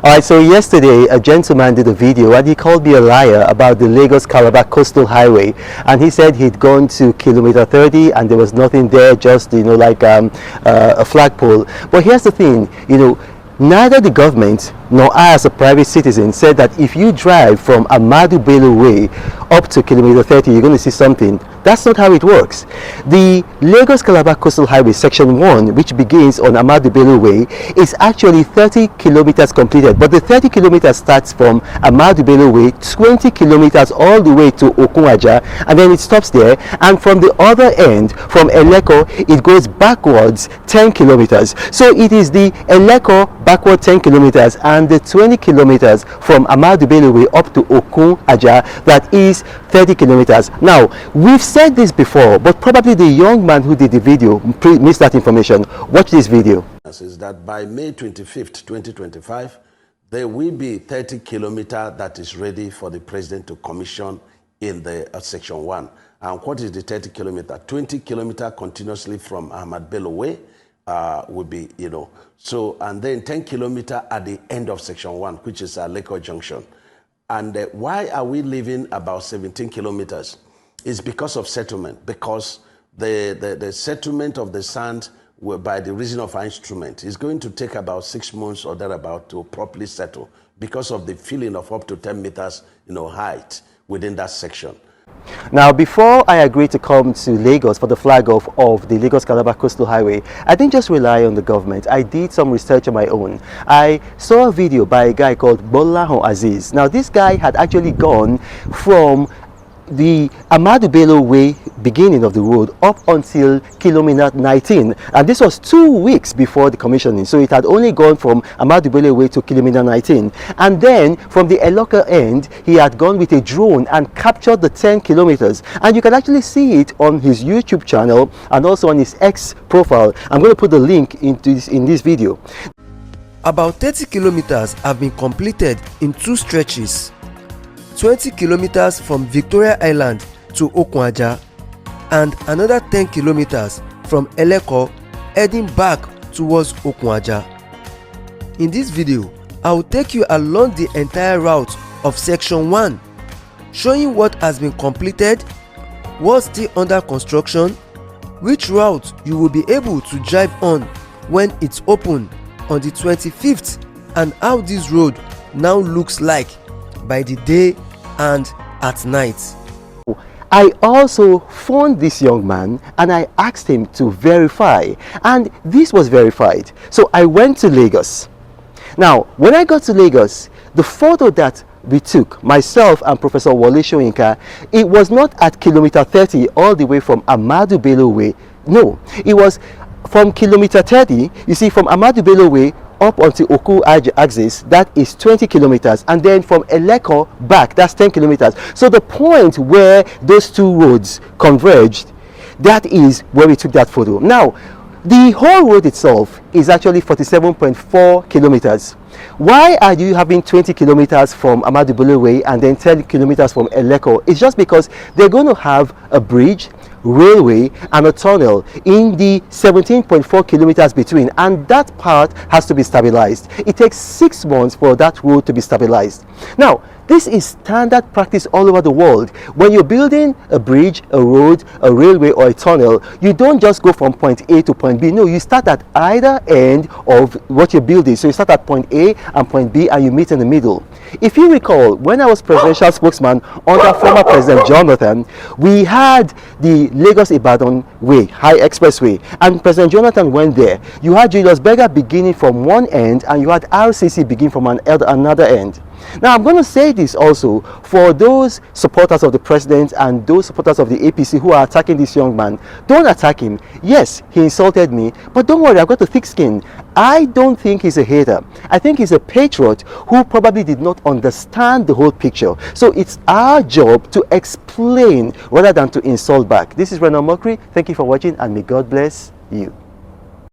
Alright, so yesterday a gentleman did a video and he called me a liar about the Lagos-Calabar coastal highway, and he said he'd gone to kilometer 30 and there was nothing there, just like a flagpole. But here's the thing, neither the government nor I as a private citizen said that if you drive from Ahmadu Bello Way up to kilometer 30 you're going to see something. That's not how it works. The Lagos-Calabar Coastal Highway Section 1, which begins on Ahmadu Bello Way, is actually 30 kilometers completed, but the 30 kilometers starts from Ahmadu Bello Way, 20 kilometers all the way to Okunwaja, and then it stops there, and from the other end, from Eleko, it goes backwards 10 kilometers. So it is the Eleko backward 10 kilometers and the 20 kilometers from Ahmadu Bello Way up to Okunwaja that is 30 kilometers. Now, we've said this before, but probably the young man who did the video missed that information. Watch this video. Is that by May 25th, 2025, there will be 30 kilometers that is ready for the president to commission in the section 1. And what is the 30 kilometers? 20 kilometers continuously from Ahmad Bello Way will be, so, and then 10 kilometers at the end of section 1, which is Leko Junction. And why are we leaving about 17 kilometers? It's because of settlement, because the settlement of the sand by the reason of our instrument is going to take about 6 months or thereabout to properly settle because of the filling of up to 10 meters height within that section. Now, before I agreed to come to Lagos for the flag off of the Lagos-Calabar Coastal Highway, I didn't just rely on the government. I did some research on my own. I saw a video by a guy called Bolahon Aziz. Now, this guy had actually gone from the Ahmadu Bello Way beginning of the road up until kilometer 19, and this was 2 weeks before the commissioning, so it had only gone from Ahmadu Bello Way to kilometer 19, and then from the Eloka end he had gone with a drone and captured the 10 kilometers, and you can actually see it on his YouTube channel and also on his X profile. I'm going to put the link in this video. About 30 kilometers have been completed in 2 stretches. 20 kilometers from Victoria Island to Okunwaja and another 10 kilometers from Eleko heading back towards Okunwaja. In this video, I will take you along the entire route of section 1, showing what has been completed, what's still under construction, which route you will be able to drive on when it's open on the 25th, and how this road now looks like by the day and at night. I also phoned this young man and I asked him to verify, and this was verified. So I went to Lagos. Now, when I got to Lagos, the photo that we took, myself and Professor Wole Soyinka, it was not at kilometer 30 all the way from Ahmadu Bello Way. No, it was from kilometer 30, you see, from Ahmadu Bello Way up onto Okunwaja axis, that is 20 kilometers, and then from Eleko back, that's 10 kilometers. So the point where those two roads converged, that is where we took that photo. Now, the whole road itself is actually 47.4 kilometers. Why are you having 20 kilometers from Ahmadu Bello Way and then 10 kilometers from Eleko? It's just because they're going to have a bridge, railway and a tunnel in the 17.4 kilometers between, and that part has to be stabilized. It takes 6 months for that road to be stabilized. Now, this is standard practice all over the world. When you're building a bridge, a road, a railway or a tunnel, you don't just go from point A to point B. No, you start at either end of what you're building. So you start at point A and point B and you meet in the middle. If you recall, when I was presidential spokesman under former President Jonathan, we had the Lagos-Ibadan Way, High Expressway, and President Jonathan went there. You had Julius Berger beginning from one end and you had RCC begin from another end. Now, I'm going to say this also for those supporters of the president and those supporters of the APC who are attacking this young man. Don't attack him. Yes, he insulted me, but don't worry, I've got a thick skin. I don't think he's a hater. I think he's a patriot who probably did not understand the whole picture. So it's our job to explain rather than to insult back. This is Renan Mokri. Thank you for watching, and may God bless you.